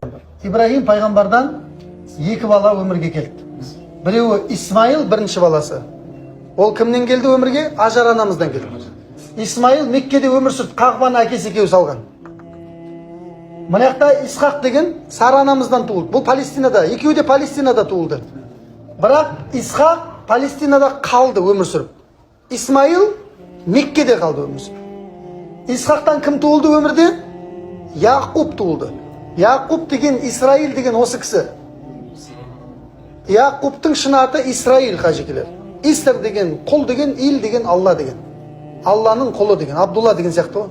İbrahim пайғамбардан екі бала өмірге келді. Біреуі Исмаил, бірінші баласы. Ол кімнен келді өмірге? Ажар анамыздан келді. Исмаил Меккеде өмір сүрді, Қағбаны әкесі екеуі салған. Мынаяқта Исхақ деген Сара анамыздан туылды. Бұл Палестинада, екеуі де Палестинада туылды. Бірақ Исхақ Палестинада қалды өмір сүріп. Исмаил Меккеде қалды өмір сүріп. Исхақтан кім туылды өмірде? Яқуб туылды. Яқуб деген, Исраил деген осы кісі. Яқубтың шын аты Исраил, қажекелер. Иср деген, құл деген, ил деген, Алла деген. Алланың құлы деген, Абдулла деген сияқты ғой.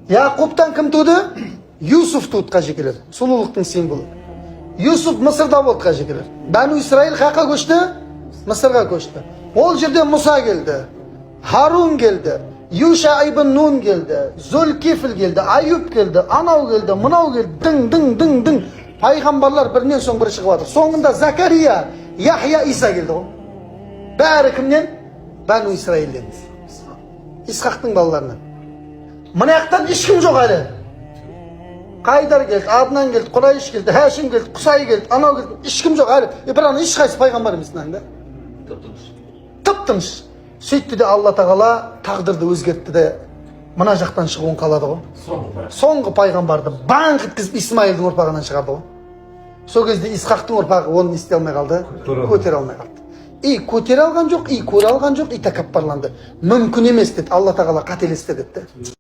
Яқубтан кім туды? Юсуф туды, қажекелер. Сұлулықтың символы. Юсуф Мысырда болды, қажекелер. Бәну Исраил қаққа көшті? Мысырға көшті. Ол жерде Мұса келді, Харун келді, Юша ибн Нун келді, Зулкифл келді, Аюб келді, анау келді, мынау келді, дың. Пайғамбарлар бірінен соң бірі шығып жатыр. Соңында Закария, Яхия, Иса келді ғой. Бәрі кімнен? Бәну Исраилден. Исхақтың балаларынан. Мынаяқтан ешкім жоқ әлі. Қайдар келді, Аднан келді, Құрайш келді, Хашим келді, Құсай келді, анау келді. Ешкім жоқ әлі. Бірақ ешқайсы пайғамбар емес мынаңда. Тып-тыныш. Сөйтті де Алла тағала тағдырды өзгертті де мына жақтан шығуын қалады ғой. Соңғы пайғамбарды баңқ еткізіп Исмаилдің ұрпағынан шығарды ғой. Сол кезде Исхақтың ұрпағы оны не істей алмай қалды? Көтере алмай қалды. Көтере алған жоқ, көре алған жоқ, тәкаппарланды. Мүмкін емес деді, Алла тағала қателесті деді.